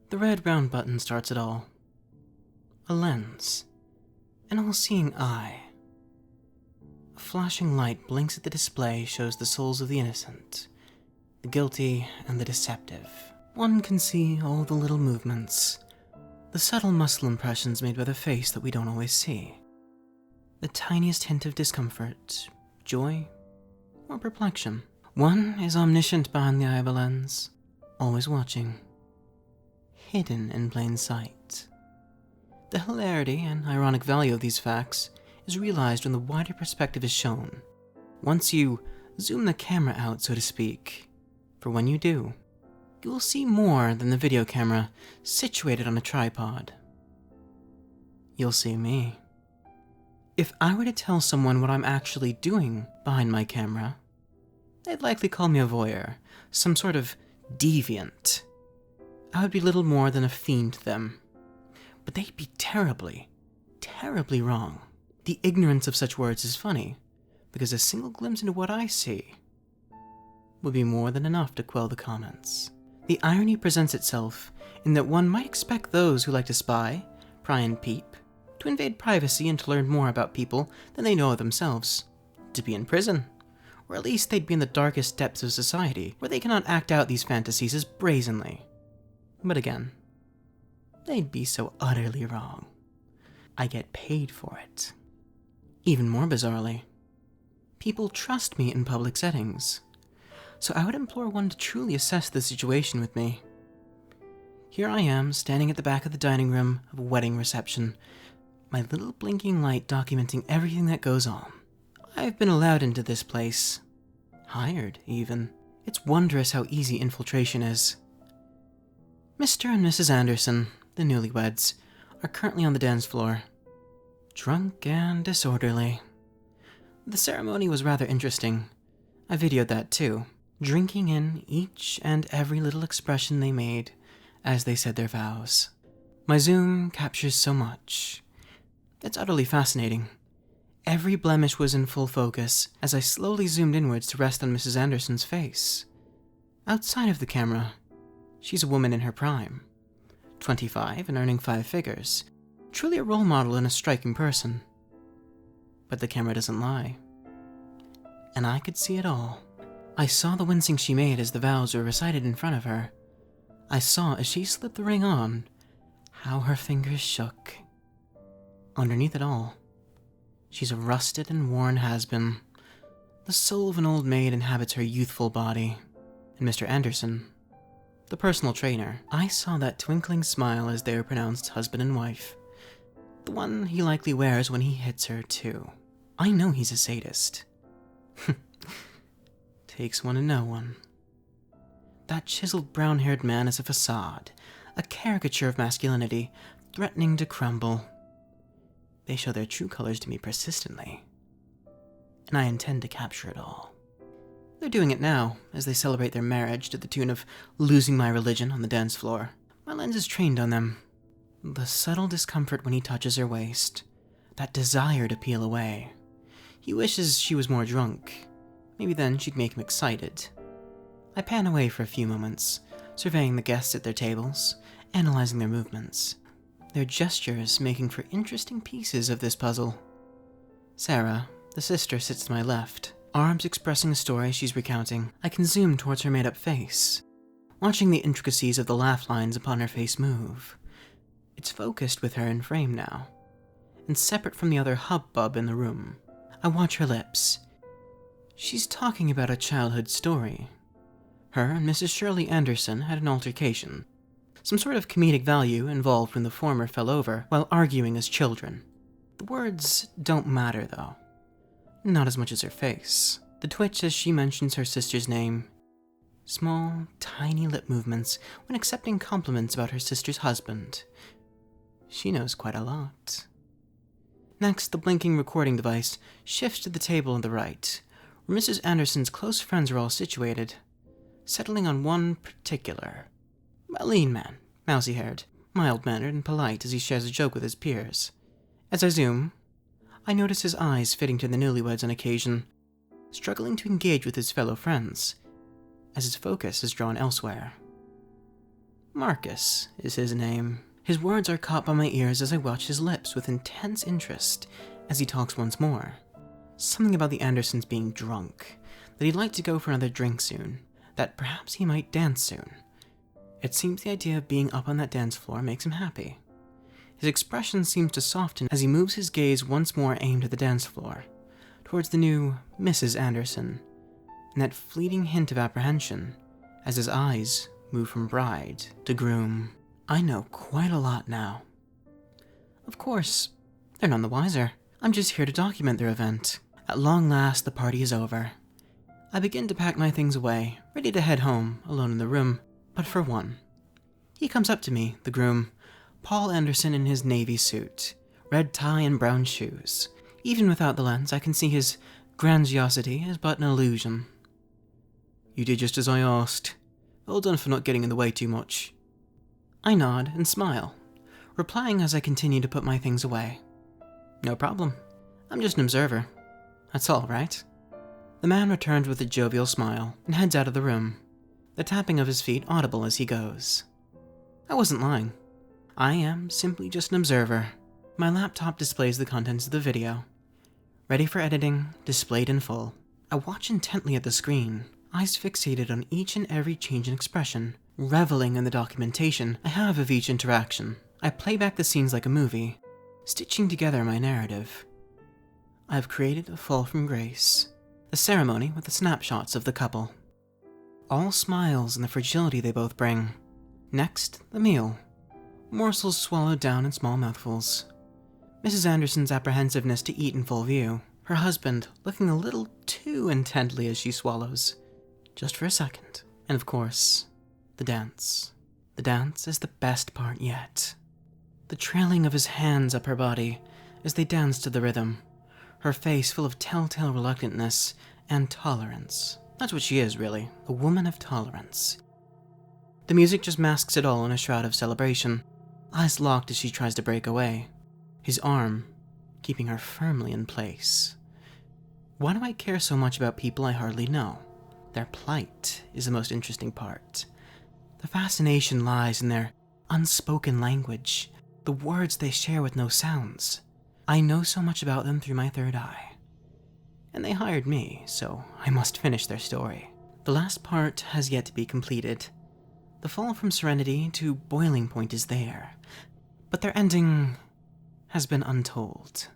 The red round button starts it all. A lens. An all-seeing eye. A flashing light blinks at the display, shows the souls of the innocent, the guilty, and the deceptive. One can see all the little movements, the subtle muscle impressions made by the face that we don't always see. The tiniest hint of discomfort, joy, or perplexion. One is omniscient behind the eye of a lens, always watching, hidden in plain sight. The hilarity and ironic value of these facts is realized when the wider perspective is shown. Once you zoom the camera out, so to speak, for when you do, you will see more than the video camera situated on a tripod. You'll see me. If I were to tell someone what I'm actually doing behind my camera, they'd likely call me a voyeur, some sort of deviant. I would be little more than a fiend to them. But they'd be terribly, terribly wrong. The ignorance of such words is funny, because a single glimpse into what I see would be more than enough to quell the comments. The irony presents itself in that one might expect those who like to spy, pry and peep, to invade privacy and to learn more about people than they know of themselves, to be in prison, or at least they'd be in the darkest depths of society, where they cannot act out these fantasies as brazenly. But again, they'd be so utterly wrong. I get paid for it. Even more bizarrely, people trust me in public settings, so I would implore one to truly assess the situation with me. Here I am, standing at the back of the dining room of a wedding reception, my little blinking light documenting everything that goes on. I've been allowed into this place. Hired, even. It's wondrous how easy infiltration is. Mr. and Mrs. Anderson, the newlyweds, are currently on the dance floor. Drunk and disorderly. The ceremony was rather interesting. I videoed that too, drinking in each and every little expression they made as they said their vows. My zoom captures so much. It's utterly fascinating. Every blemish was in full focus as I slowly zoomed inwards to rest on Mrs. Anderson's face. Outside of the camera, she's a woman in her prime, 25 and earning 5 figures, truly a role model and a striking person. But the camera doesn't lie. And I could see it all. I saw the wincing she made as the vows were recited in front of her. I saw as she slipped the ring on, how her fingers shook. Underneath it all, she's a rusted and worn has-been. The soul of an old maid inhabits her youthful body. And Mr. Anderson, the personal trainer, I saw that twinkling smile as they were pronounced husband and wife. The one he likely wears when he hits her, too. I know he's a sadist. Takes one to know one. That chiseled brown-haired man is a facade, a caricature of masculinity, threatening to crumble. They show their true colors to me persistently, and I intend to capture it all. They're doing it now, as they celebrate their marriage to the tune of Losing My Religion on the dance floor. My lens is trained on them. The subtle discomfort when he touches her waist, that desire to peel away. He wishes she was more drunk. Maybe then she'd make him excited. I pan away for a few moments, surveying the guests at their tables, analyzing their movements, their gestures making for interesting pieces of this puzzle. Sarah, the sister, sits to my left, arms expressing a story she's recounting. I can zoom towards her made-up face, watching the intricacies of the laugh lines upon her face move. It's focused with her in frame now, and separate from the other hubbub in the room. I watch her lips. She's talking about a childhood story. Her and Mrs. Shirley Anderson had an altercation. Some sort of comedic value involved when the former fell over while arguing as children. The words don't matter, though. Not as much as her face. The twitch as she mentions her sister's name. Small, tiny lip movements when accepting compliments about her sister's husband. She knows quite a lot. Next, the blinking recording device shifts to the table on the right, where Mrs. Anderson's close friends are all situated, settling on one particular. A lean man, mousy-haired, mild-mannered and polite as he shares a joke with his peers. As I zoom, I notice his eyes fitting to the newlyweds on occasion, struggling to engage with his fellow friends, as his focus is drawn elsewhere. Marcus is his name. His words are caught by my ears as I watch his lips with intense interest as he talks once more. Something about the Andersons being drunk, that he'd like to go for another drink soon, that perhaps he might dance soon. It seems the idea of being up on that dance floor makes him happy. His expression seems to soften as he moves his gaze once more aimed at the dance floor, towards the new Mrs. Anderson, and that fleeting hint of apprehension as his eyes move from bride to groom. I know quite a lot now. Of course, they're none the wiser. I'm just here to document their event. At long last, the party is over. I begin to pack my things away, ready to head home, alone in the room, but for one. He comes up to me, the groom, Paul Anderson in his navy suit, red tie and brown shoes. Even without the lens, I can see his grandiosity is but an illusion. "You did just as I asked. Well done for not getting in the way too much." I nod and smile, replying as I continue to put my things away. "No problem. I'm just an observer. That's all, right?" The man returns with a jovial smile and heads out of the room, the tapping of his feet audible as he goes. I wasn't lying. I am simply just an observer. My laptop displays the contents of the video. Ready for editing, displayed in full. I watch intently at the screen, eyes fixated on each and every change in expression, reveling in the documentation I have of each interaction. I play back the scenes like a movie, stitching together my narrative. I have created a fall from grace, the ceremony with the snapshots of the couple. All smiles and the fragility they both bring. Next, the meal. Morsels swallowed down in small mouthfuls. Mrs. Anderson's apprehensiveness to eat in full view. Her husband looking a little too intently as she swallows, just for a second. And of course, the dance. The dance is the best part yet. The trailing of his hands up her body as they dance to the rhythm, her face full of telltale reluctantness and tolerance. That's what she is, really, a woman of tolerance. The music just masks it all in a shroud of celebration, eyes locked as she tries to break away, his arm keeping her firmly in place. Why do I care so much about people I hardly know? Their plight is the most interesting part. The fascination lies in their unspoken language, the words they share with no sounds. I know so much about them through my third eye. And they hired me, so I must finish their story. The last part has yet to be completed. The fall from serenity to boiling point is there, but their ending has been untold.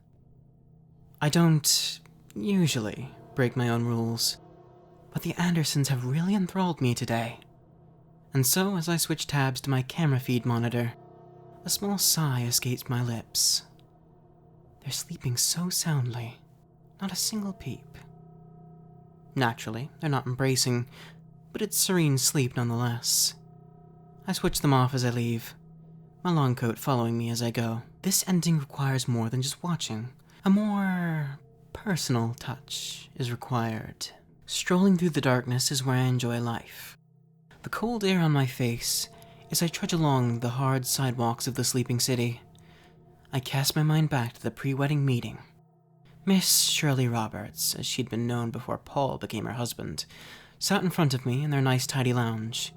I don't usually break my own rules, but the Andersons have really enthralled me today. And so, as I switch tabs to my camera feed monitor, a small sigh escapes my lips. They're sleeping so soundly, not a single peep. Naturally, they're not embracing, but it's serene sleep nonetheless. I switch them off as I leave, my long coat following me as I go. This ending requires more than just watching. A more personal touch is required. Strolling through the darkness is where I enjoy life. The cold air on my face as I trudge along the hard sidewalks of the sleeping city. I cast my mind back to the pre-wedding meeting. Miss Shirley Roberts, as she'd been known before Paul became her husband, sat in front of me in their nice tidy lounge,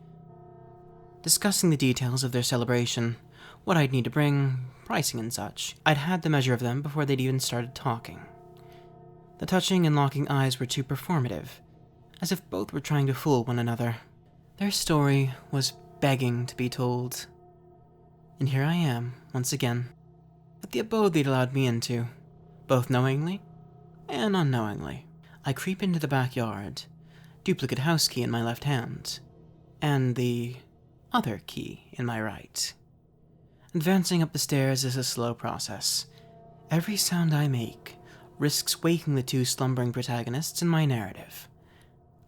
discussing the details of their celebration, what I'd need to bring, pricing and such. I'd had the measure of them before they'd even started talking. The touching and locking eyes were too performative, as if both were trying to fool one another. Their story was begging to be told. And here I am, once again, at the abode they'd allowed me into, both knowingly and unknowingly. I creep into the backyard, duplicate house key in my left hand, and the other key in my right. Advancing up the stairs is a slow process. Every sound I make risks waking the two slumbering protagonists in my narrative.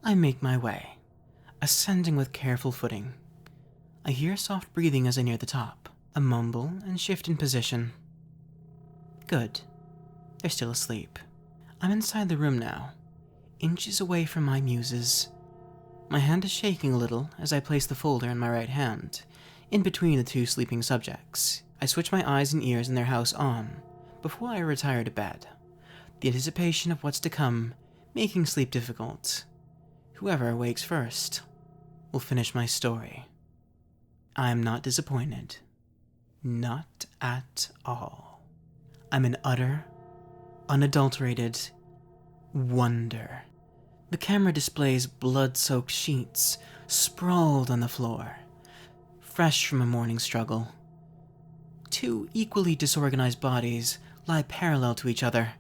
I make my way, ascending with careful footing. I hear soft breathing as I near the top, a mumble and shift in position. Good. They're still asleep. I'm inside the room now, inches away from my muses. My hand is shaking a little as I place the folder in my right hand, in between the two sleeping subjects. I switch my eyes and ears in their house on, before I retire to bed, the anticipation of what's to come making sleep difficult. Whoever wakes first will finish my story. I'm not disappointed. Not at all. I'm in utter, unadulterated wonder. The camera displays blood-soaked sheets sprawled on the floor, fresh from a morning struggle. Two equally disorganized bodies lie parallel to each other,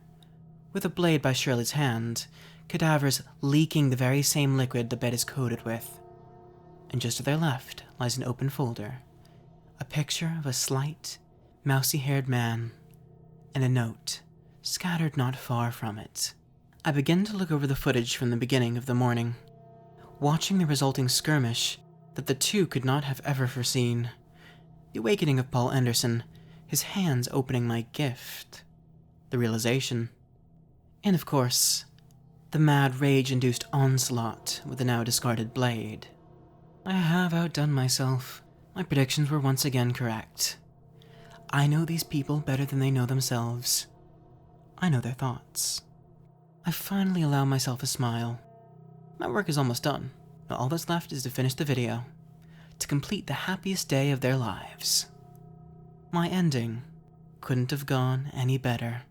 with a blade by Shirley's hand, cadavers leaking the very same liquid the bed is coated with. And just to their left lies an open folder, a picture of a slight, mousy-haired man, and a note scattered not far from it. I begin to look over the footage from the beginning of the morning, watching the resulting skirmish that the two could not have ever foreseen. The awakening of Paul Anderson, his hands opening my gift, the realization, and of course, the mad rage-induced onslaught with the now discarded blade. I have outdone myself. My predictions were once again correct. I know these people better than they know themselves. I know their thoughts. I finally allow myself a smile. My work is almost done. Now all that's left is to finish the video, to complete the happiest day of their lives. My ending couldn't have gone any better.